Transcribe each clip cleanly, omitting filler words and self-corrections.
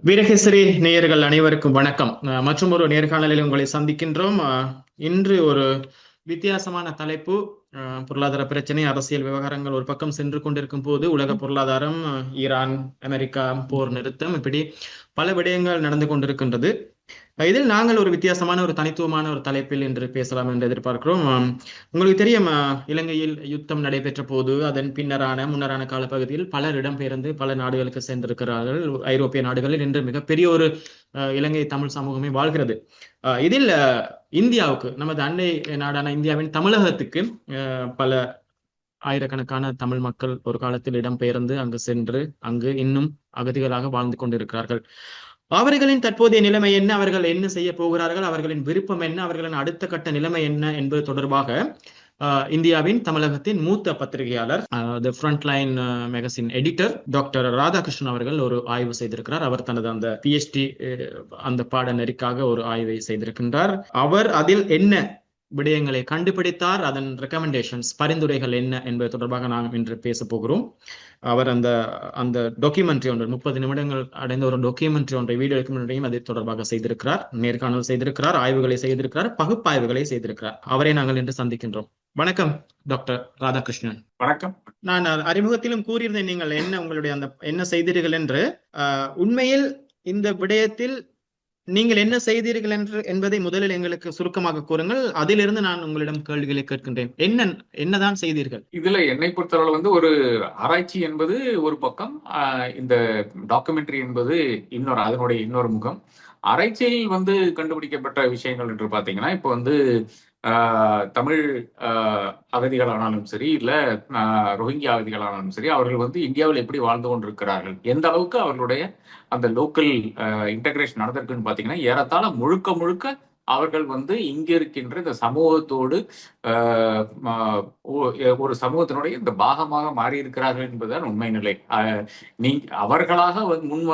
வீரகேசரி நேயர்கள் அனைவருக்கும் வணக்கம். மற்றும் ஒரு நேர்காணலில் உங்களை சந்திக்கின்றோம். இன்று ஒரு வித்தியாசமான தலைப்பு. பொருளாதார பிரச்சனை, அரசியல் விவகாரங்கள் ஒரு பக்கம் சென்று கொண்டிருக்கும் போது உலக பொருளாதாரம், ஈரான் அமெரிக்கா போர் நிறுத்தம், இப்படி பல விடயங்கள் நடந்து கொண்டிருக்கின்றது. இதில் நாங்கள் ஒரு வித்தியாசமான ஒரு தனித்துவமான ஒரு தலைப்பில் என்று பேசலாம் என்று எதிர்பார்க்கிறோம். உங்களுக்கு தெரியும், இலங்கையில் யுத்தம் நடைபெற்ற போது அதன் முன்னரான காலப்பகுதியில் பலர் இடம்பெயர்ந்து பல நாடுகளுக்கு சென்றிருக்கிறார்கள். ஐரோப்பிய நாடுகளில் இன்று மிகப்பெரிய ஒரு இலங்கை தமிழ் சமூகமே வாழ்கிறது. இதில் இந்தியாவுக்கு, நமது அண்டை நாடான இந்தியாவின் தமிழகத்துக்கு பல ஆயிரக்கணக்கான தமிழ் மக்கள் ஒரு காலத்தில் இடம்பெயர்ந்து அங்கு சென்று அங்கு இன்னும் அகதிகளாக வாழ்ந்து கொண்டிருக்கிறார்கள். அவர்களின் தற்போதைய நிலைமை என்ன, அவர்கள் என்ன செய்ய போகிறார்கள், அவர்களின் விருப்பம் என்ன, அவர்களின் அடுத்த கட்ட நிலைமை என்ன என்பது தொடர்பாக இந்தியாவின் தமிழகத்தின் மூத்த பத்திரிகையாளர், the Frontline magazine editor doctor Radhakrishnan அவர்கள் ஒரு ஆய்வு செய்திருக்கிறார். அவர் தனது அந்த PhD அந்த பாடநெறிக்காக ஒரு ஆய்வை செய்திருக்கின்றார். அவர் அதில் என்ன விடயங்களை கண்டுபிடித்தார், அதன் ரெக்கமெண்டேஷன்ஸ், பரிந்துரைகள் என்ன என்பது தொடர்பாக நாம் இன்று பேச போகிறோம். அவர் அந்த டாக்குமெண்ட்ரி ஒன்று, 30 நிமிடங்கள் அடைந்த ஒரு டாக்குமெண்ட்ரி ஒன்றை, வீடியோ டாக்குமெண்ட்ரியும் அது தொடர்பாக செய்திருக்கிறார். நேர்காணல் செய்திருக்கிறார், ஆய்வுகளை செய்திருக்கிறார், பகுப்பாய்வுகளை செய்திருக்கிறார். அவரை நாங்கள் இன்று சந்திக்கின்றோம். வணக்கம் டாக்டர் ராதாகிருஷ்ணன். வணக்கம். நான் அறிமுகத்திலும் கூறியிருந்தேன் நீங்கள் உங்களுடைய என்ன செய்தீர்கள் என்று. உண்மையில் இந்த விடயத்தில் நீங்கள் என்ன செய்தீர்கள் என்பதை முதலில் எங்களுக்கு சுருக்கமாக கூறுங்கள். அதிலிருந்து நான் உங்களிடம் கேள்விகளை கேட்கின்றேன். என்னதான் செய்தீர்கள்? இதுல என்னை பொறுத்தவரை ஒரு ஆராய்ச்சி என்பது ஒரு பக்கம், இந்த டாக்குமெண்ட்ரி என்பது அதனுடைய இன்னொரு முகம். ஆராய்ச்சியில் கண்டுபிடிக்கப்பட்ட விஷயங்கள் என்று பாத்தீங்கன்னா, இப்போ தமிழ் அகதிகளானாலும் சரி, இல்ல ரோஹிங்கியா அகதிகளானாலும் சரி, அவர்கள் இந்தியாவில் எப்படி வாழ்ந்து கொண்டிருக்கிறார்கள், எந்த அளவுக்கு அவர்களுடைய அந்த லோக்கல் இன்டகிரேஷன் நடந்திருக்குன்னு பாத்தீங்கன்னா, ஏறத்தாழ முழுக்க அவர்கள் இங்க இருக்கின்ற இந்த சமூகத்தோடு ஒரு சமூகத்தினுடைய இந்த பாகமாக மாறி இருக்கிறார்கள் என்பதுதான் உண்மை நிலை. அவர்களாக முன்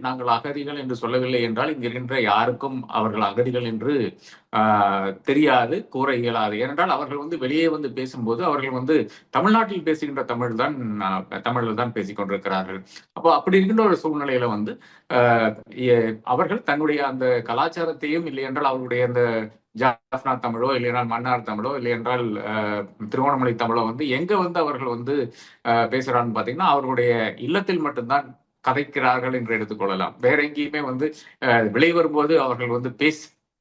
நாங்கள் அகதிகள் என்று சொல்லவில்லை என்றால் இங்க இருக்கின்ற யாருக்கும் அவர்கள் அகதிகள் என்று தெரியாது, கூற இயலாது. ஏனென்றால் அவர்கள் வெளியே பேசும்போது அவர்கள் தமிழ்நாட்டில் பேசுகின்ற தமிழில் தான் பேசிக் கொண்டிருக்கிறார்கள். அப்போ அப்படி இருக்கின்ற ஒரு சூழ்நிலையில அவர்கள் தன்னுடைய அந்த கலாச்சாரத்தையும், இல்லை என்றால் அவர்களுடைய அந்த ஜாஃப்னா தமிழோ, இல்லை என்றால் மன்னார் தமிழோ, இல்லை என்றால் திருவோணமலை தமிழோ எங்க அவர்கள் பேசுறான்னு பாத்தீங்கன்னா, அவர்களுடைய இல்லத்தில் மட்டும்தான் கதைக்கிறார்கள் என்று எடுத்துக்கொள்ளலாம். வேற எங்கேயுமே விலை வரும்போது அவர்கள்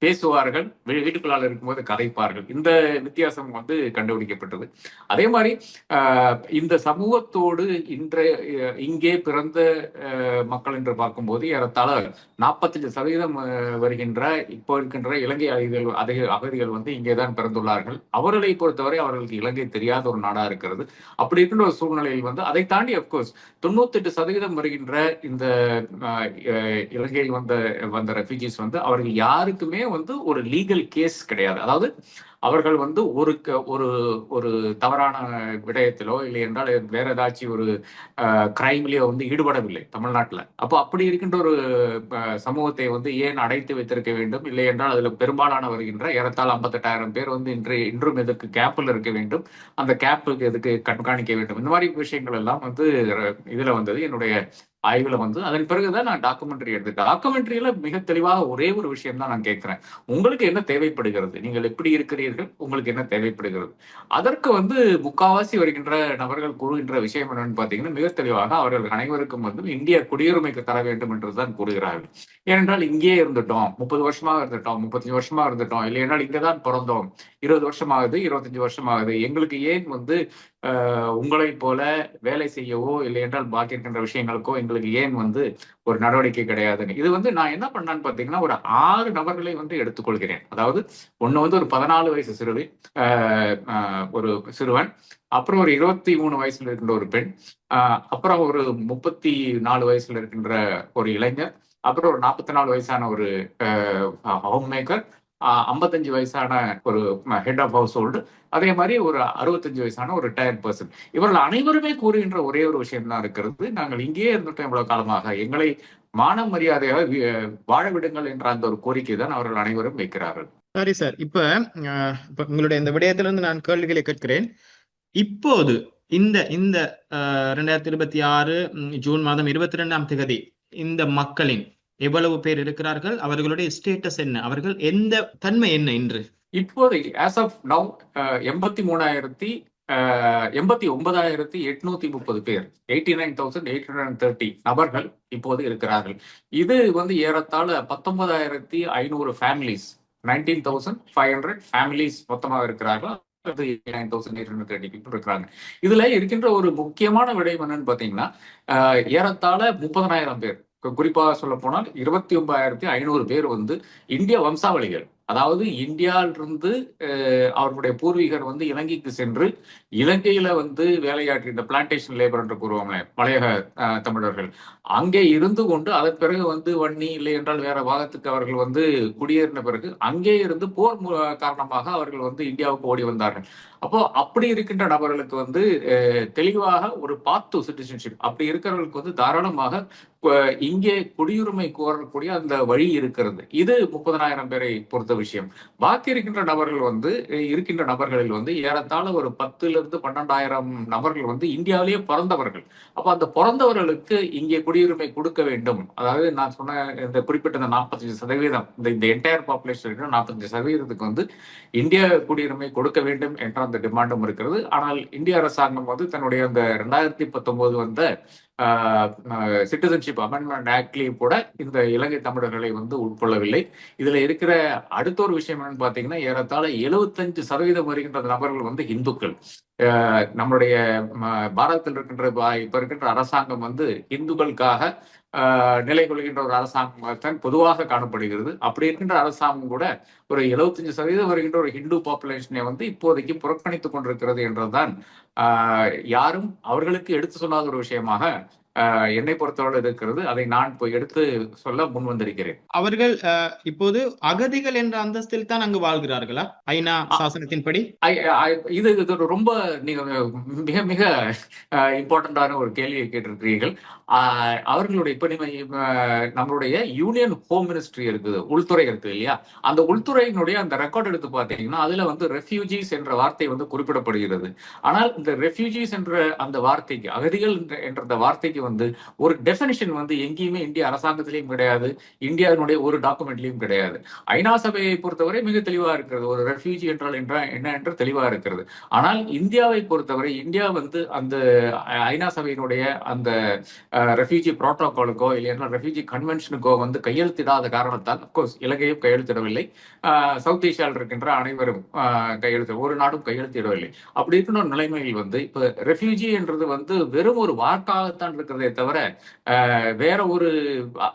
பேசுவார்கள், வீட்டுக்குள்ளால் இருக்கும்போது கதைப்பார்கள். இந்த வித்தியாசம் கண்டுபிடிக்கப்பட்டது. அதே மாதிரி இந்த சமூகத்தோடு இங்கே பிறந்த மக்கள் என்று பார்க்கும்போது ஏறத்தாழ 45% வருகின்ற இப்போ இருக்கின்ற இலங்கை அகதிகள் இங்கேதான் பிறந்துள்ளார்கள். அவர்களை பொறுத்தவரை அவர்களுக்கு இலங்கை தெரியாத ஒரு நாடா இருக்கிறது. அப்படி இருக்கின்ற ஒரு சூழ்நிலையில் அதை தாண்டி அப்கோர்ஸ் 98% வருகின்ற இந்த இலங்கையில் வந்த ரெஃப்யூஜிஸ் அவர்கள் யாருக்குமே ஒரு லீகல் கேஸ் கிடையாது. அதாவது அவர்கள் ஒரு ஒரு தவறான விடயத்திலோ, இல்லை என்றால் வேற ஏதாச்சும் ஒரு கிரைம்லயோ ஈடுபடவில்லை தமிழ்நாட்டில். அப்போ அப்படி இருக்கின்ற ஒரு சமூகத்தை ஏன் அடைத்து வைத்திருக்க வேண்டும்? இல்லை என்றால் அதுல பெரும்பாலான வருகின்ற ஏறத்தாழ 58,000 பேர் இன்றும் எதற்கு கேம்பில் இருக்க வேண்டும், அந்த கேம்புக்கு எதுக்கு கண்காணிக்க வேண்டும்? இந்த மாதிரி விஷயங்கள் எல்லாம் இதுல என்னுடைய ஆய்வுல அதன் பிறகுதான் நான் டாக்குமெண்ட்ரி எடுத்தேன். டாக்குமெண்ட்ரியில மிக தெளிவாக ஒரே ஒரு விஷயம் தான் நான் கேட்கிறேன். உங்களுக்கு என்ன தேவைப்படுகிறது? நீங்கள் எப்படி இருக்கிறீர்கள்? உங்களுக்கு என்ன தேவைப்படுகிறது? அதற்கு முக்காவாசி வருகின்ற நபர்கள் கூறுகின்ற விஷயம் என்னன்னு பாத்தீங்கன்னா, மிக தெளிவாக அவர்கள் அனைவருக்கும் இந்திய குடியுரிமைக்கு தர வேண்டும் என்றுதான் கூறுகிறார்கள். ஏனென்றால் இங்கே இருந்துட்டோம், 30 வருஷமாக இருந்துட்டோம், 35 வருஷமா இருந்துட்டோம், இல்லை என்றால் இங்கதான் பிறந்தோம், 20 வருஷமாகுது, 25 வருஷமாகுது, எங்களுக்கு ஏன் உங்களை போல வேலை செய்யவோ, இல்லை என்றால் பாக்கி இருக்கின்ற விஷயங்களுக்கோ எங்களுக்கு ஏன் ஒரு நடவடிக்கை கிடையாதுன்னு. இது நான் என்ன பண்ணான்னு பாத்தீங்கன்னா, ஒரு 6 நபர்களை எடுத்துக்கொள்கிறேன். அதாவது ஒண்ணு ஒரு 14 வயசு ஒரு சிறுவன், அப்புறம் ஒரு 23 வயசுல இருக்கின்ற ஒரு பெண், அப்புறம் ஒரு 34 வயசுல இருக்கின்ற ஒரு இளைஞர், அப்புறம் ஒரு 44 வயசான ஒரு ஹோம் மேக்கர், 55 வயசான ஒரு ஹெட் ஆஃப் ஹவுஸ் ஹோல்டு, அதே மாதிரி ஒரு 65 வயசான ஒரு ரிட்டையர்ட் பர்சன். இவர்கள் அனைவருமே கூறுகின்ற ஒரே ஒரு விஷயம் தான் இருக்கிறது, நாங்கள் இங்கேயே இருந்துட்டோம் இவ்வளவு காலமாக, எங்களை மான மரியாதையாக வாழ விடுங்கள் என்ற அந்த ஒரு கோரிக்கை தான் அவர்கள் அனைவரும் வைக்கிறார்கள். சரி சார், இப்ப உங்களுடைய இந்த விடயத்திலிருந்து நான் கேள்விகளை கேட்கிறேன். இப்போது இந்த 2026 ஜூன் மாதம் 22ஆம் தேதி இந்த மக்களின் எவ்வளவு பேர் இருக்கிறார்கள், அவர்களுடைய ஸ்டேட்டஸ் என்ன, அவர்கள் எந்த தன்மை என்ன இன்று? இப்போதைக்கு ஆஸ் ஆஃப் நவ் 89,830 பேர், 89,830 நபர்கள் இப்போது இருக்கிறார்கள். இது வந்து ஏறத்தாழ 19,500 ஃபேமிலிஸ், 19,500 ஃபேமிலிஸ் மொத்தமாக இருக்கிறார்கள். 9,830 people இருக்கிறாங்க. இதுல இருக்கின்ற ஒரு முக்கியமான விடயம் என்னன்னு பாத்தீங்கன்னா, ஏறத்தாழ 30,000 பேர், குறிப்பாக சொல்ல போனால் 29,500 பேர் வந்து இந்திய வம்சாவளிகள். அதாவது இந்தியாவிலிருந்து அவர்களுடைய பூர்வீகர் வந்து இலங்கைக்கு சென்று இலங்கையில வந்து வேலையாற்றி, இந்த பிளான்டேஷன் லேபர் என்று கூறுவாங்களே மலையக தமிழர்கள், அங்கே இருந்து கொண்டு அதன் பிறகு வந்து வன்னி இல்லை என்றால் வேற பாகத்துக்கு அவர்கள் வந்து குடியேறின பிறகு அங்கே இருந்து போர் காரணமாக அவர்கள் வந்து இந்தியாவுக்கு ஓடி வந்தார்கள். அப்போ அப்படி இருக்கின்ற நபர்களுக்கு வந்து தெளிவாக ஒரு பாத் டு சிட்டிசன்ஷிப் அப்படி இருக்கிறவர்களுக்கு வந்து தாராளமாக இங்கே குடியுரிமை கோரக்கூடிய அந்த வழி இருக்கிறது. இது 30,000 பேரை பொறுத்த விஷயம். பாக்கி இருக்கின்ற நபர்கள் வந்து இருக்கின்ற நபர்களில் வந்து ஏறத்தாழ ஒரு 10,000-12,000 நபர்கள் வந்து இந்தியாவிலேயே பிறந்தவர்கள். அப்ப அந்த பிறந்தவர்களுக்கு இங்கே குடியுரிமை கொடுக்க வேண்டும். அதாவது நான் சொன்ன இந்த குறிப்பிட்ட இந்த 45%, இந்த என்டையர் பாப்புலேஷன் 45% வந்து இந்திய குடியுரிமை கொடுக்க வேண்டும் என்ற அந்த டிமாண்டும் இருக்கிறது. ஆனால் இந்திய அரசாங்கம் வந்து தன்னுடைய அந்த 2019 வந்த சிட்டிசன்ஷிப் அமெண்ட்மெண்ட் ஆக்ட்லயும் கூட இந்த இலங்கை தமிழர்களை வந்து உட்கொள்ளவில்லை. இதுல இருக்கிற அடுத்த ஒரு விஷயம் என்னன்னு பாத்தீங்கன்னா, ஏறத்தாழ 75% வருகின்ற நபர்கள் வந்து இந்துக்கள். நம்மளுடைய பாரதத்தில் இருக்கின்ற இப்ப இருக்கின்ற அரசாங்கம் வந்து இந்துக்களுக்காக நிலை கொள்கின்ற ஒரு அரசாங்கம் பொதுவாக காணப்படுகிறது. அப்படி இருக்கின்ற அரசாங்கம் கூட ஒரு 75% வருகின்ற ஒரு ஹிந்து பாப்புலேஷனை வந்து இப்போதைக்கு புறக்கணித்துக் கொண்டிருக்கிறது என்றுதான் யாரும் அவர்களுக்கு எடுத்து சொல்லாத ஒரு விஷயமாக என்னை பொறுத்தவரை இருக்கிறது. அதை நான் இப்போ எடுத்து சொல்ல முன் வந்திருக்கிறேன். அவர்கள் இப்போது அகதிகள் என்ற அந்தஸ்தில் தான் அங்கு வாழ்கிறார்களா ஐநா சாசனத்தின்படி? இது ரொம்ப நீங்க மிக மிக இம்பார்ட்டன்டான ஒரு கேள்வியை கேட்டிருக்கிறீர்கள். அவர்களுடைய இப்ப நம்மளுடைய யூனியன் ஹோம் மினிஸ்ட்ரி இருக்குது, உள்துறை இருக்கு இல்லையா, அந்த உள்துறையினுடைய அந்த ரெக்கார்ட் எடுத்து பார்த்தீங்கன்னா அதுல வந்து ரெஃப்யூஜிஸ் என்ற வார்த்தை வந்து குறிப்பிடப்படுகிறது. ஆனால் இந்த ரெஃப்யூஜிஸ் என்ற அந்த வார்த்தைக்கு, அகதிகள் என்ற அந்த வார்த்தைக்கு வந்து ஒரு டெபினிஷன் வந்து எங்கேயுமே இந்திய அரசாங்கத்திலையும் கிடையாது, இந்தியாவினுடைய ஒரு டாக்குமெண்ட்லயும் கிடையாது. ஐநா சபையை பொறுத்தவரை மிக தெளிவா இருக்கிறது, ஒரு ரெஃப்யூஜி என்றால் என்ன என்று தெளிவா இருக்கிறது. ஆனால் இந்தியாவை பொறுத்தவரை இந்தியா வந்து அந்த ஐநா சபையினுடைய அந்த ரெஃப்யூஜி புரோட்டோகாலுக்கோ இல்லையா ரெஃப்யூஜி கன்வென்ஷனுக்கோ வந்து கையெழுத்திடாத காரணத்தால், அப்கோர்ஸ் இலங்கையும் கையெழுத்திடவில்லை, சவுத் ஏசியாவில் இருக்கின்ற அனைவரும் ஒரு நாடும் கையெழுத்திடவில்லை. அப்படி இருக்கின்ற ஒரு நிலைமையில் வந்து இப்ப ரெஃப்யூஜி என்றது வந்து வெறும் ஒரு வாக்காகத்தான் இருக்கிறதே தவிர வேற ஒரு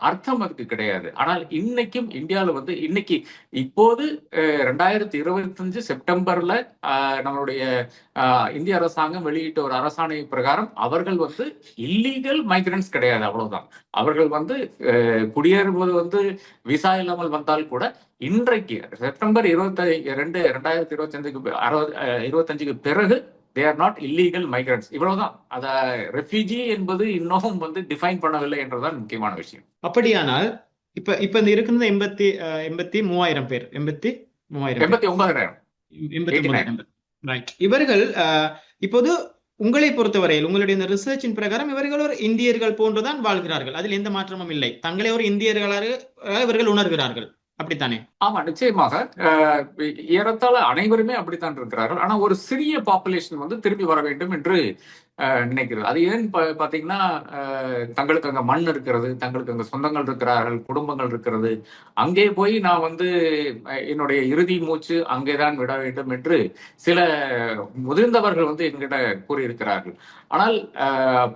அர்த்தம் அதுக்கு கிடையாது. ஆனால் இன்னைக்கும் இந்தியாவில் வந்து இன்னைக்கு இப்போது 2025 செப்டம்பர்ல நம்மளுடைய இந்திய அரசாங்கம் வெளியிட்ட ஒரு அரசாணை பிரகாரம் அவர்கள் வந்து இல்லீகல் மைக்ரன்ஸ் கிடையாது, அவ்வளவுதான். அவர்கள் வந்து குடியேறுவது வந்து விசா இல்லாமல் வந்தால் கூட இன்றைக்கு செப்டம்பர் 22, 2025க்கு பிறகு they are not illegal migrants. இவ்வளவுதான். அத ரெஃப்யூஜி என்பது இன்னும் வந்து டிஃபைன் பண்ணவில்லை என்றுதான் முக்கியமான விஷயம். அப்படியானால் இப்ப இந்த இருக்கிறது 83,000 பேர், 89,000 ரைட். இவர்கள் இப்போது உங்களை பொறுத்தவரையில் உங்களுடைய இந்த ரிசர்ச்சின் பிரகாரம் இவர்கள் ஒரு இந்தியர்கள் போன்றுதான் வாழ்கிறார்கள், அதில் எந்த மாற்றமும் இல்லை, தங்களை ஒரு இந்தியர்களாக இவர்கள் உணர்கிறார்கள், அப்படித்தானே? ஆமா, நிச்சயமாக ஏறத்தாழ அனைவருமே அப்படித்தான் இருக்கிறார்கள். ஆனா ஒரு சிறிய பாப்புலேஷன் வந்து திரும்பி வர வேண்டும் என்று நினைக்கிறது. அது ஏன்னு பாத்தீங்கன்னா, தங்களுக்கு அங்க மண் இருக்கிறது, தங்களுக்கு அங்க சொந்தங்கள் இருக்கிறார்கள், குடும்பங்கள் இருக்கிறது, அங்கே போய் நான் வந்து என்னுடைய இறுதி மூச்சு அங்கேதான் விட வேண்டும் என்று சில முதிர்ந்தவர்கள் வந்து என்கிட்ட கூறியிருக்கிறார்கள். ஆனால்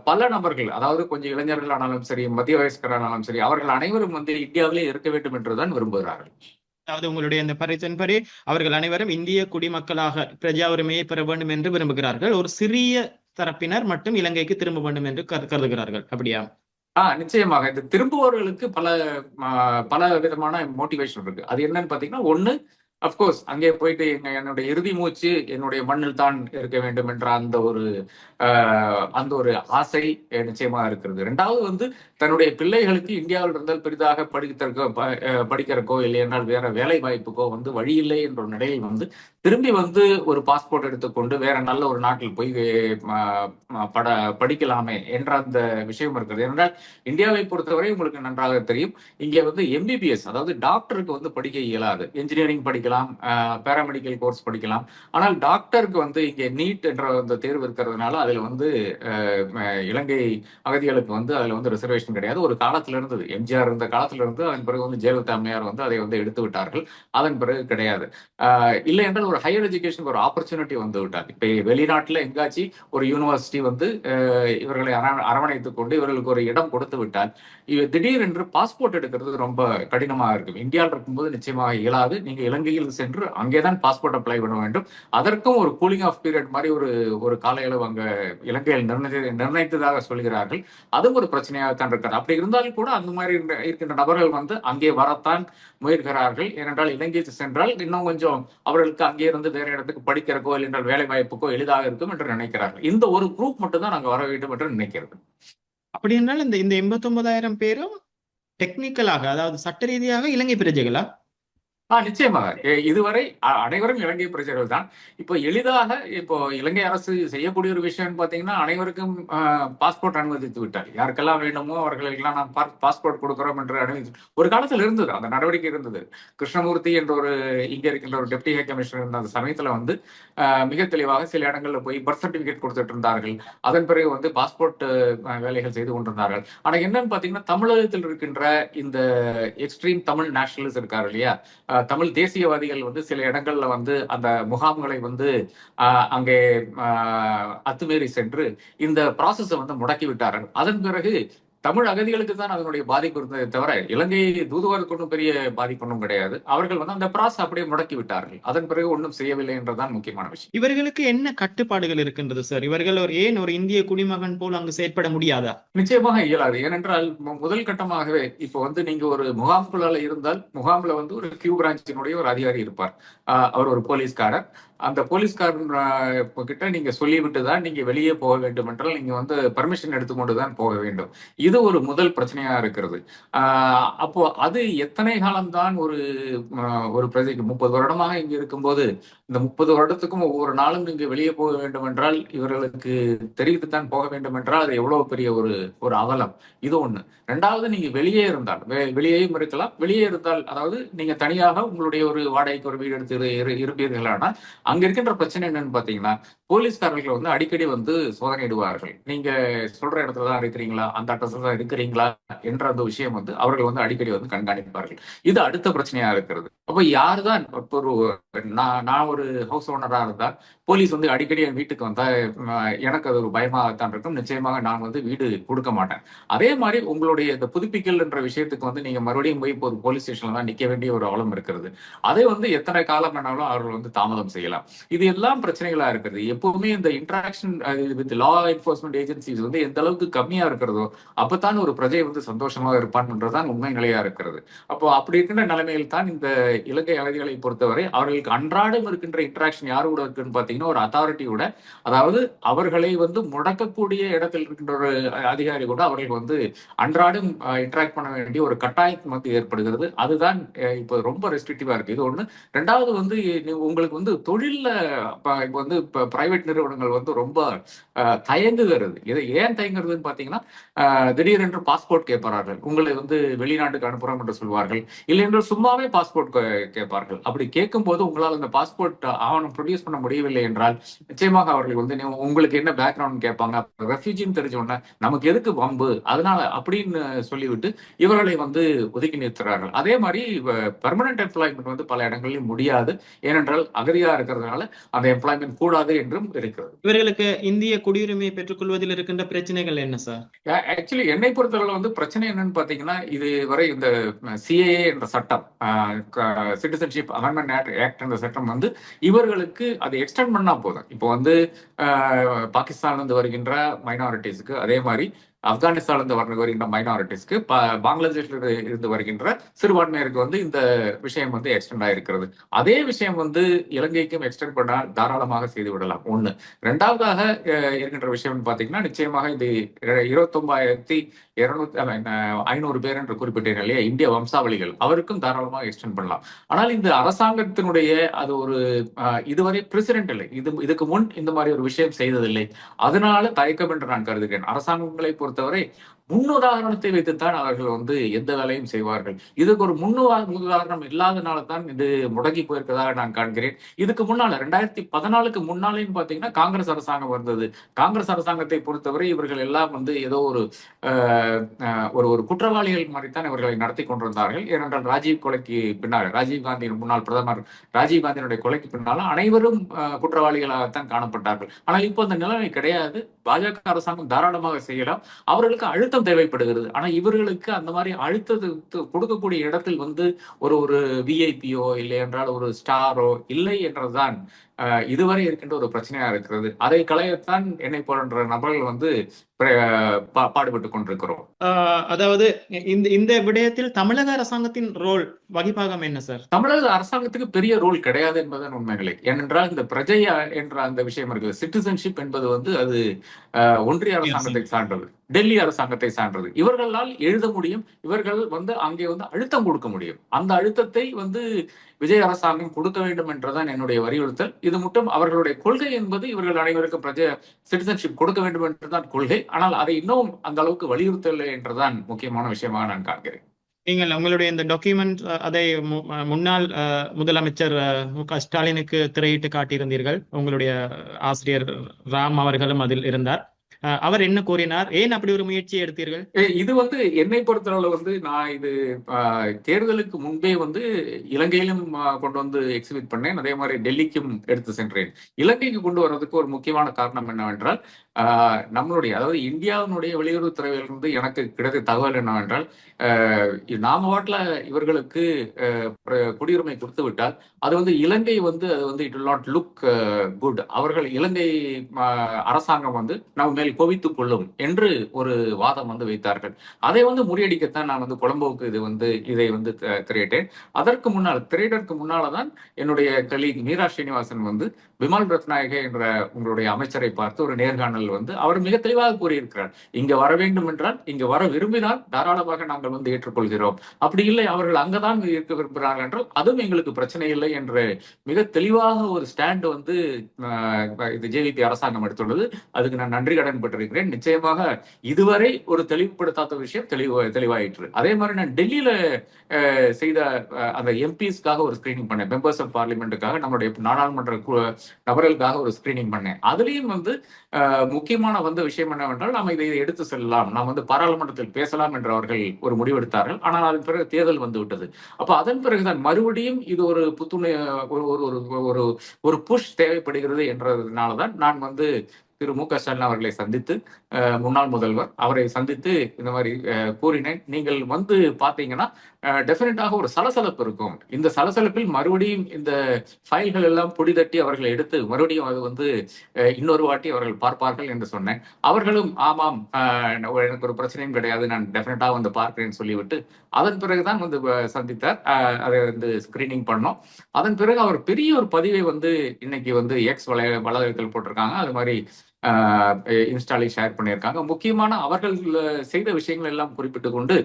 பல நபர்கள், அதாவது கொஞ்சம் இளைஞர்கள் ஆனாலும் சரி, மத்திய வயஸ்கரானாலும் சரி, அவர்கள் அனைவரும் வந்து இந்தியாவிலே இருக்க வேண்டும் என்றுதான் விரும்புகிறார்கள். அதாவது உங்களுடைய இந்த பரிசன்படி அவர்கள் அனைவரும் இந்திய குடிமக்களாக பிரஜா உரிமையை பெற வேண்டும் என்று விரும்புகிறார்கள். ஒரு சிறிய தரப்பினர் மட்டும் இலங்கைக்கு திரும்ப வேண்டும் என்று கருதுகிறார்கள், அப்படியா? நிச்சயமாக. இந்த திரும்புவவர்களுக்கு பல விதமான மோட்டிவேஷன் இருக்கு. அது என்னன்னு பாத்தீங்கன்னா, ஒண்ணு அப்கோர்ஸ் அங்கே போயிட்டு என்னுடைய இறுதி மூச்சு என்னுடைய மண்ணில் தான் இருக்க வேண்டும் என்ற அந்த ஒரு ஆசை நிச்சயமா இருக்கிறது. ரெண்டாவது வந்து தன்னுடைய பிள்ளைகளுக்கு இந்தியாவில் இருந்தால் பெரிதாக படிக்கிறக்கோ இல்லை என்றால் வேற வேலை வாய்ப்புக்கோ வந்து வழி இல்லை என்ற ஒரு நிலையில் வந்து திரும்பி வந்து ஒரு பாஸ்போர்ட் எடுத்துக்கொண்டு வேற நல்ல ஒரு நாட்டில் போய் படிக்கலாமே என்ற அந்த விஷயம் இருக்கிறது. என்றால் இந்தியாவை பொறுத்தவரை உங்களுக்கு நன்றாக தெரியும், இங்கே வந்து எம்பிபிஎஸ் அதாவது டாக்டருக்கு வந்து படிக்க இயலாது. என்ஜினியரிங் படிக்கலாம், பேராமெடிக்கல் கோர்ஸ் படிக்கலாம். ஆனால் டாக்டருக்கு வந்து இங்கே நீட் என்ற அந்த தேர்வு இருக்கிறதுனால அதில் வந்து இலங்கை அகதிகளுக்கு வந்து அதில் வந்து ரிசர்வேஷன் கிடையாது. ஒரு காலத்துல இருந்தது, எம்ஜிஆர் இருந்த காலத்துல இருந்து, அதன் பிறகு வந்து ஜெயலலிதா அம்மையார் வந்து அதை வந்து எடுத்து விட்டார்கள். அதன் பிறகு கிடையாது. இல்லை என்றால் ஒரு ஹையர் எஜுகேஷன் ஒரு ஆப்பர்ச்சுனிட்டி வந்து விட்டார். இப்ப வெளிநாட்டுல எங்காச்சு ஒரு யூனிவர்சிட்டி வந்து இவர்களை அரவணைத்துக் கொண்டு இவர்களுக்கு ஒரு இடம் கொடுத்து விட்டால் திடீரென்று பாஸ்போர்ட் எடுக்கிறது ரொம்ப கடினமாக இருக்கும். இந்தியாவில் இருக்கும்போது நிச்சயமாக இயலாது. நீங்க இலங்கையில் சென்று அங்கேதான் பாஸ்போர்ட் அப்ளை பண்ண வேண்டும். அதற்கும் ஒரு கூலிங் ஆஃப் பீரியட் மாதிரி ஒரு கால அளவு அங்க இலங்கையில் நிர்ணயித்ததாக சொல்கிறார்கள். அதுவும் ஒரு பிரச்சனையாகத்தான் இருக்கிறது. அப்படி இருந்தாலும் கூட அந்த மாதிரி இருக்கின்ற நபர்கள் வந்து அங்கே வரத்தான் முயல்கிறார்கள். ஏனென்றால் இலங்கைக்கு சென்றால் இன்னும் கொஞ்சம் அவர்களுக்கு அங்கே இருந்து வேற இடத்துக்கு படிக்கிறக்கோ இல்லை என்றால் வேலை வாய்ப்புக்கோ எளிதாக இருக்கும் என்று நினைக்கிறார்கள். இந்த ஒரு குரூப் மட்டும் தான் நாங்க வர வேண்டும் என்று நினைக்கிறது. அப்படி என்றால் இந்த 89,000 பேரும் டெக்னிக்கலாக, அதாவது சட்ட ரீதியாக இலங்கை பிரஜைகளா? நிச்சயமாக இதுவரை அனைவரும் இலங்கை பிரஜைகள் தான். இப்போ எளிதாக இப்போ இலங்கை அரசு செய்யக்கூடிய ஒரு விஷயம் பாத்தீங்கன்னா, அனைவருக்கும் பாஸ்போர்ட் அனுமதித்து விட்டார். யாருக்கெல்லாம் வேண்டுமோ அவர்களுக்கெல்லாம் நாம் பாஸ்போர்ட் கொடுக்கிறோம் என்று அனுமதி ஒரு காலத்தில் இருந்தது, அந்த நடவடிக்கை இருந்தது. கிருஷ்ணமூர்த்தி என்ற ஒரு இங்க இருக்கின்ற ஒரு டெப்டி ஹை கமிஷனர் இருந்த அந்த சமயத்துல வந்து மிக தெளிவாக சில இடங்கள்ல போய் பர்த் சர்டிபிகேட் கொடுத்துட்டு இருந்தார்கள். அதன் பிறகு வந்து பாஸ்போர்ட் வேலைகள் செய்து கொண்டிருந்தார்கள். ஆனா என்னன்னு பாத்தீங்கன்னா, தமிழகத்தில் இருக்கின்ற இந்த எக்ஸ்ட்ரீம் தமிழ் நேஷனலிஸ்ட் இருக்காரு இல்லையா, தமிழ் தேசியவாதிகள் வந்து சில இடங்கள்ல வந்து அந்த முகாம்களை வந்து அங்கே அத்துமீறி சென்று இந்த ப்ராசஸை வந்து முடக்கி விட்டார்கள். அதன் பிறகு தமிழ் அகதிகளுக்கு தான் அதனுடைய பாதிப்பு இருந்ததை தவிர இலங்கை தூதுவருக்கு ஒன்றும் பெரிய பாதிப்பு ஒன்றும் கிடையாது. அவர்கள் வந்து அந்த ப்ராசஸ் அப்படியே முடக்கி விட்டார்கள். அதன் பிறகு ஒன்றும் செய்யவில்லை என்றதான் முக்கியமான விஷயம். இவர்களுக்கு என்ன கட்டுப்பாடுகள் இருக்கின்றது சார்? இவர்கள் ஏன் ஒரு இந்திய குடிமகன் போல் அங்கு செயற்பட முடியாதா? நிச்சயமாக இயலாது. ஏனென்றால் முதல் கட்டமாகவே இப்போ வந்து நீங்க ஒரு முகாம்குள்ளால இருந்தால் முகாம்ல வந்து ஒரு கியூ பிரான்ச்சினுடைய ஒரு அதிகாரி இருப்பார். அவர் ஒரு போலீஸ்காரர். அந்த போலீஸ்காரன் கிட்ட நீங்க சொல்லிவிட்டு தான் நீங்க வெளியே போக வேண்டும் என்றால் நீங்க வந்து பர்மிஷன் எடுத்துக்கொண்டு தான் போக வேண்டும். இது ஒரு முதல் பிரச்சனையா இருக்கிறது. அப்போ அது எத்தனை காலம்தான் ஒரு பிரஜைக்கு 30 வருடமாக இங்க இருக்கும்போது இந்த 30 வருடத்துக்கும் ஒவ்வொரு நாளும் நீங்க வெளியே போக வேண்டும் என்றால் இவர்களுக்கு தெரிவித்துத்தான் போக வேண்டும் என்றால் அது எவ்வளவு பெரிய ஒரு அவலம். இது ஒண்ணு. ரெண்டாவது, நீங்க வெளியே இருந்தால் வெளியேயும் இருக்கலாம். வெளியே இருந்தால் அதாவது நீங்க தனியாக உங்களுடைய ஒரு வாடகைக்கு ஒரு வீடு எடுத்து இருப்பீர்களானால் அங்க இருக்கின்ற பிரச்சனை என்னன்னு பாத்தீங்கன்னா, போலீஸ்காரர்கள் வந்து அடிக்கடி வந்து சோதனையிடுவார்கள். நீங்க சொல்ற இடத்துல தான் இருக்கிறீங்களா, அந்த அட்ரஸ்ல தான் இருக்கிறீங்களா என்ற அந்த விஷயம் வந்து அவர்கள் வந்து அடிக்கடி வந்து கண்காணிப்பார்கள். இது அடுத்த பிரச்சனையா இருக்கிறது. அப்ப யாருதான் நான் ஒரு ஹவுஸ் ஓனரா இருந்தால் போலீஸ் வந்து அடிக்கடி என் வீட்டுக்கு வந்தா எனக்கு அது ஒரு பயமாகத்தான் இருக்கும். நிச்சயமாக நான் வந்து வீடு கொடுக்க மாட்டேன். அதே மாதிரி உங்களுடைய இந்த புதுப்பிக்கல் என்ற விஷயத்துக்கு வந்து நீங்க மறுபடியும் போய் இப்போ ஒரு போலீஸ் ஸ்டேஷன்ல தான் நிக்க வேண்டிய ஒரு அவலம் இருக்கிறது. அதை வந்து எத்தனை காலம் வேணாலும் அவர்கள் வந்து தாமதம் செய்யலாம். இது எல்லாம் பிரச்சனைகளா இருக்கிறது. எப்பவுமே இந்த interaction with law enforcement agencies வந்து எந்த அளவுக்கு கம்மியா இருக்கிறதோ அப்பதான் ஒரு பிரஜை வந்து சந்தோஷமாக இருப்பான்ன்றதுதான் உண்மை நிலையா இருக்கிறது. அப்போ அப்படி இருக்கின்ற நிலைமையில் தான் இந்த இலங்கை அகதிகளை பொறுத்தவரை அவர்களுக்கு அன்றாடம் இருக்கின்ற இன்டராக்ஷன் யாரு கூட இருக்குன்னு பாத்தீங்கன்னா ஒரு அத்தாரிட்டியோட, அதாவது அவர்களை வந்து முடக்கக்கூடிய இடத்தில் இருக்கின்ற ஒரு அதிகாரி கூட அவர்கள் வந்து அன்றாடம் இன்டராக்ட் பண்ண வேண்டிய ஒரு கட்டாயம் வந்து ஏற்படுகிறது. அதுதான் இப்போ ரொம்ப ரெஸ்ட்ரிக்டிவா இருக்கு. இது ஒண்ணு. ரெண்டாவது வந்து உங்களுக்கு வந்து தொழில்ல இப்போ வந்து பிரைவேட் நிறுவனங்கள் வந்து ரொம்ப தயங்குகிறது. இது ஏன் தயங்குறதுன்னு பாத்தீங்கன்னா, திடீரென்று பாஸ்போர்ட் கேட்பார்கள். உங்களை வந்து வெளிநாட்டுக்கு அனுப்புறோம் என்று சொல்வார்கள். இல்லை என்று சும்மாவே பாஸ்போர்ட் கேட்பார்கள். அப்படி கேட்கும் போது உங்களால் அந்த பாஸ்போர்ட் ஆவணம் ப்ரொடியூஸ் பண்ண முடியவில்லை என்றால் நிச்சயமாக அவர்கள் வந்து உங்களுக்கு என்ன பேக்ரவுண்ட் கேட்பாங்க. ரெஃப்யூஜின்னு தெரிஞ்ச உடனே நமக்கு எதுக்கு வம்பு, அதனால அப்படின்னு சொல்லிவிட்டு இவர்களை வந்து ஒதுக்கி நிறுத்துறார்கள். அதே மாதிரி பெர்மனன்ட் எம்ப்ளாய்மெண்ட் வந்து பல இடங்களிலும் முடியாது. ஏனென்றால் அகதியா இருக்கிறதுனால அந்த எம்ப்ளாய்மெண்ட் கூடாது என்றும் இருக்கிறது. இவர்களுக்கு இந்திய குடியுரிமையை பெற்றுக்கொள்வதில் இருக்கின்ற பிரச்சனைகள் என்ன சார்? ஆக்சுவலி என்னை பொறுத்தவரை வந்து பிரச்சனை என்னன்னு பாத்தீங்கன்னா, இது வரை இந்த சிஏஏ என்ற சட்டம், சிட்டிசன்ஷிப் அமெண்ட்மெண்ட் ஆக்ட் என்ற சட்டம் வந்து இவர்களுக்கு அதை எக்ஸ்டெண்ட் பண்ணா போதும். இப்போ வந்து பாகிஸ்தான்ல இருந்து வருகின்ற மைனாரிட்டிஸ்க்கு, அதே மாதிரி ஆப்கானிஸ்தான்ல இருந்து வருகின்ற மைனாரிட்டிஸ்க்கு, பங்களாதேஷ்ல இருந்து வருகின்ற சிறுபான்மையினருக்கு வந்து இந்த விஷயம் வந்து எக்ஸ்டெண்ட் ஆயிருக்கிறது. அதே விஷயம் வந்து இலங்கைக்கும் எக்ஸ்டெண்ட் பண்ணால் தாராளமாக செய்து விடலாம். ஒண்ணு. 2வதாக இருக்கின்ற விஷயம் பாத்தீங்கன்னா, நிச்சயமாக இது 29,200 பேர் என்று குறிப்பிட்டீர்கள் இல்லையா, இந்திய வம்சாவளிகள், அவருக்கும் தாராளமாக எக்ஸ்டெண்ட் பண்ணலாம். ஆனால் இந்த அரசாங்கத்தினுடைய அது ஒரு இதுவரை பிரசிடென்ட் இல்லை, இதுக்கு முன் இந்த மாதிரி ஒரு விஷயம் செய்ததில்லை. அதனால தயக்கம் என்று நான் கருதுகிறேன். அரசாங்கங்களை பொறுத்தவரை முன்னுதாரணத்தை வைத்துத்தான் அவர்கள் வந்து எந்த வேலையும் செய்வார்கள். இதுக்கு ஒரு முன்னுதாரணம் இல்லாதனால தான் இது முடங்கி போயிருக்கிறதாக நான் காண்கிறேன். இதுக்கு முன்னால 2014க்கு முன்னாலேயும் பாத்தீங்கன்னா காங்கிரஸ் அரசாங்கம் வந்தது. காங்கிரஸ் அரசாங்கத்தை பொறுத்தவரை இவர்கள் எல்லாம் வந்து ஏதோ ஒரு ஒரு குற்றவாளிகள் மாதிரித்தான் இவர்களை நடத்தி கொண்டிருந்தார்கள். ஏனென்றால் ராஜீவ் கொலைக்கு பின்னால், ராஜீவ் காந்தியின் முன்னாள் பிரதமர் ராஜீவ் காந்தியினுடைய கொலைக்கு பின்னால அனைவரும் குற்றவாளிகளாகத்தான் காணப்பட்டார்கள். ஆனால் இப்போ அந்த நிலைமை கிடையாது. பாஜக அரசாங்கம் தாராளமாக செய்யலாம். அவர்களுக்கு அழுத்தம் தேவைப்படுகிறது. ஆனா இவர்களுக்கு அந்த மாதிரி அழுத்தத்தை கொடுக்கக்கூடிய இடத்தில் வந்து ஒரு விஐபியோ இல்லை என்றால் ஒரு ஸ்டாரோ இல்லை என்றதுதான் இதுவரை இருக்கின்ற ஒரு பிரச்சனையா இருக்கிறது. அதை களையத்தான் என்னை போன்ற நபர்கள் வந்து பாடுபட்டு கொண்டிருக்கிறோம். அதாவது இந்த விடயத்தில் தமிழக அரசாங்கத்தின் ரோல் வகிப்பாகம் என்ன சார்? தமிழக அரசாங்கத்துக்கு பெரிய ரோல் கிடையாது என்பதன் உண்மைகளை. ஏனென்றால் இந்த பிரஜை என்ற அந்த விஷயம் இருக்குது. சிட்டிசன்ஷிப் என்பது வந்து அது ஒன்றிய அரசாங்கத்தை சார்ந்தது, டெல்லி அரசாங்கத்தை சார்ந்தது. இவர்களால் எழுத முடியும், இவர்கள் வந்து அங்கே வந்து அழுத்தம் கொடுக்க முடியும். அந்த அழுத்தத்தை வந்து விஜய் அரசாங்கம் கொடுக்க வேண்டும் என்றுதான் என்னுடைய வலியுறுத்தல். இது மட்டும் அவர்களுடைய கொள்கை என்பது இவர்கள் அனைவருக்கும் சிட்டிசன்ஷிப் கொடுக்க வேண்டும் என்றுதான் கொள்கை. ஆனால் அதை இன்னும் அந்த அளவுக்கு வலியுறுத்தவில்லை என்றுதான் முக்கியமான விஷயமாக நான் காண்கிறேன். நீங்கள் உங்களுடைய இந்த டாக்குமெண்ட் அதை முன்னாள் முதலமைச்சர் மு.க. ஸ்டாலினுக்கு திரையிட்டு காட்டியிருந்தீர்கள். உங்களுடைய ஆசிரியர் ராம் அவர்களும் அதில் இருந்தார். அவர் என்ன கூறினார்? ஏன் அப்படி ஒரு முயற்சியை எடுத்தீர்கள்? இது வந்து என்னை பொறுத்தளவுல வந்து நான் இது தேர்தலுக்கு முன்பே வந்து இலங்கையிலும் கொண்டு வந்து எக்ஸிபிட் பண்ணேன். அதே மாதிரி டெல்லிக்கும் எடுத்து சென்றேன். இலங்கைக்கு கொண்டு வர்றதுக்கு ஒரு முக்கியமான காரணம் என்னவென்றால், நம்மளுடைய அதாவது இந்தியாவினுடைய வெளியுறவுத்துறையிலிருந்து எனக்கு கிடைத்த தகவல் என்னவென்றால், நாம வாட்டில இவர்களுக்கு குடியுரிமை கொடுத்து விட்டால் அது வந்து இலங்கை வந்து அது வந்து it will not look good. அவர்கள் இலங்கை அரசாங்கம் வந்து நம்ம மேல் கோவித்துக் கொள்ளும் என்று ஒரு வாதம் வந்து வைத்தார்கள். அதை வந்து முறியடிக்கத்தான் நான் வந்து கொலம்போவுக்கு இதை வந்து திரையிட்டேன். அதற்கு முன்னால் திரையிடற்கு முன்னால்தான் என்னுடைய கலீக் மீரா ஸ்ரீனிவாசன் வந்து விமல் ரத்நாயகே என்ற உங்களுடைய அமைச்சரை பார்த்து ஒரு நேர்காணல் வந்து அவர் மிக தெளிவாக கூறியிருக்கிறார். இங்க வர வேண்டும் என்றால், இங்க வர விரும்பினால் தாராளமாக நாங்கள் வந்து ஏற்றுக்கொள்கிறோம். அப்படி இல்லை அவர்கள் அங்கதான் இருக்க விரும்புகிறார்கள் என்றால் அதுவும் எங்களுக்கு பிரச்சனை இல்லை என்று மிக தெளிவாக ஒரு ஸ்டாண்ட் வந்து இது ஜேவிபி அரசாங்கம் எடுத்துள்ளது. அதுக்கு நான் நன்றி கடன் பட்டிருக்கிறேன். நிச்சயமாக இதுவரை ஒரு தெளிவுபடுத்தாத விஷயம் தெளிவாயிற்று. அதே மாதிரி நான் டெல்லியில செய்த அந்த எம்பிஸ்க்காக ஒரு ஸ்கிரீனிங் பண்ணேன். மெம்பர்ஸ் ஆஃப் பார்லிமெண்ட்டுக்காக, நம்மளுடைய நாடாளுமன்ற நபர்களுக்காக ஒரு ஸ்கிரீனிங் பண்ணேன். அதுலயும் வந்து முக்கியமான வந்து விஷயம் என்னவென்றால், நாம் இதை எடுத்து செல்லலாம், நாம் வந்து பாராளுமன்றத்தில் பேசலாம் என்று அவர்கள் ஒரு முடிவெடுத்தார்கள். ஆனால் அதன் பிறகு தேர்தல் வந்து விட்டது. அப்ப அதன் பிறகுதான் மறுபடியும் இது ஒரு ஒரு புஷ் தேவைப்படுகிறது என்றதுனாலதான் நான் வந்து திரு மு.க. ஸ்டாலின் அவர்களை சந்தித்து, முன்னாள் முதல்வர் அவரை சந்தித்து இந்த மாதிரி கூறினேன். நீங்கள் வந்து பாத்தீங்கன்னா டெஃபினட்டாக ஒரு சலசலப்பு இருக்கும். இந்த சலசலப்பில் மறுபடியும் இந்த ஃபைல்கள் எல்லாம் பொடி தட்டி அவர்களை எடுத்து மறுபடியும் அது வந்து இன்னொரு வாட்டி அவர்கள் பார்ப்பார்கள் என்று சொன்னேன். அவர்களும் ஆமாம், எனக்கு ஒரு பிரச்சனையும் கிடையாது, நான் டெஃபினட்டா வந்து பார்க்கிறேன்னு சொல்லிவிட்டு அதன் பிறகுதான் வந்து சந்தித்தார். அதை வந்து ஸ்கிரீனிங் பண்ணோம். அதன் பிறகு அவர் பெரிய ஒரு பதிவை வந்து இன்னைக்கு வந்து எக்ஸ் வலைதளத்தில் போட்டிருக்காங்க. அது மாதிரி இன்ஸ்டாலை ஷேர் பண்ணியிருக்காங்க. முக்கியமான அவர்கள் செய்த விஷயங்கள் எல்லாம் குறிப்பிட்டு கொண்டு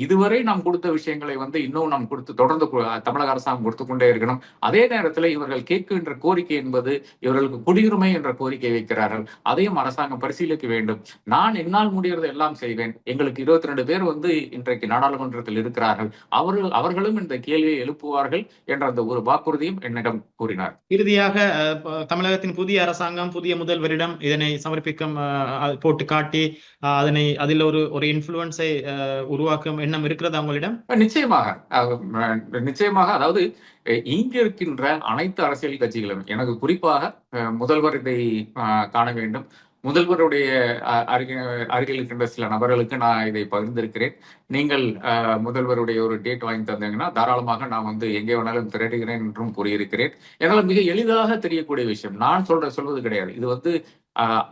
இதுவரை நாம் கொடுத்த விஷயங்களை வந்து இன்னும் நாம் தொடர்ந்து தமிழக அரசாங்கம் கொடுத்து கொண்டே இருக்கணும். அதே நேரத்தில் இவர்கள் கேட்கின்ற கோரிக்கை என்பது இவர்களுக்கு குடியுரிமை என்ற கோரிக்கை வைக்கிறார்கள். அதையும் அரசாங்கம் பரிசீலிக்க வேண்டும். நான் என்னால் முடியறது எல்லாம் செய்வேன். எங்களுக்கு 22 பேர் வந்து இன்றைக்கு நாடாளுமன்றத்தில் இருக்கிறார்கள். அவர்களும் இந்த கேள்வியை எழுப்புவார்கள் என்ற அந்த ஒரு வாக்குறுதியும் என்னிடம் கூறினார். இறுதியாக தமிழகத்தின் புதிய அரசாங்கம் புதிய முதல்வரிடம் இதனை சமர்ப்பிக்கும் போட்டு காட்டி அதில் ஒரு இன்ஃபுளுன்ஸை உருவாக்கும் எண்ணம் இருக்கிறது அவங்களிடம்? நிச்சயமாக. அதாவது இங்க இருக்கின்ற அனைத்து அரசியல் கட்சிகளும், எனக்கு குறிப்பாக முதல்வர் இதை காண வேண்டும். முதல்வருடைய அருகில் இருக்கின்ற சில நபர்களுக்கு நான் இதை பகிர்ந்திருக்கிறேன். நீங்கள் முதல்வருடைய ஒரு டேட் வாங்கி தந்தீங்கன்னா தாராளமாக நான் வந்து எங்கே வேணாலும் திரட்டுகிறேன் என்றும் கூறியிருக்கிறேன். என்னால் மிக எளிதாக தெரியக்கூடிய விஷயம். நான் சொல்வது கிடையாது. இது வந்து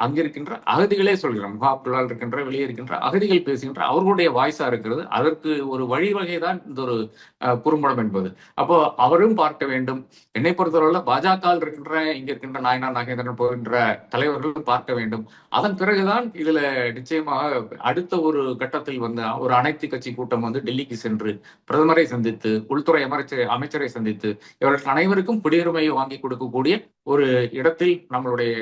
அங்கிருக்கின்ற அகதிகளே சொல்கிறோம், முகாம்களால் இருக்கின்ற வெளியே இருக்கின்ற அகதிகள் பேசுகின்ற அவர்களுடைய வாய்ஸா இருக்கிறது. அதற்கு ஒரு வழிவகை தான் இந்த ஒரு குறும்படம் என்பது. அப்போ அவரும் பார்க்க வேண்டும். என்னை பொறுத்தவரை பாஜக இருக்கின்ற இங்க இருக்கின்ற நாயனார் நாகேந்திரன் போகின்ற தலைவர்களும் பார்க்க வேண்டும். அதன் பிறகுதான் இதுல நிச்சயமாக அடுத்த ஒரு கட்டத்தில் வந்து ஒரு அனைத்து கட்சி கூட்டம் வந்து டெல்லிக்கு சென்று பிரதமரை சந்தித்து, உள்துறை அமைச்சரை சந்தித்து, இவர்கள் அனைவருக்கும் குடியுரிமையை வாங்கி கொடுக்கக்கூடிய ஒரு இடத்தில் நம்மளுடைய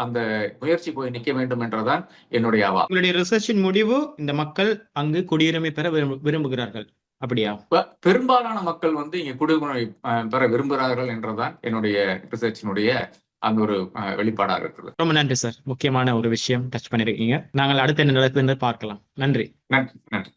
அந்த முயற்சி போய் நிற்க வேண்டும் என்றதான் என்னுடைய அவா. உங்களுடைய ரிசர்ச்சின் முடிவு இந்த மக்கள் அங்கு குடியுரிமை பெற விரும்புகிறார்கள், அப்படியா? பெரும்பாலான மக்கள் வந்து இங்க குடியுரிமை பெற விரும்புகிறார்கள் என்றதான் என்னுடைய ரிசர்ச்சினுடைய அந்த ஒரு வெளிப்பாடாக இருக்குது. ரொம்ப நன்றி சார். முக்கியமான ஒரு விஷயம் டச் பண்ணிருக்கீங்க. நாங்கள் அடுத்த என்ன நடக்குதுன்னு பார்க்கலாம். நன்றி. நன்றி.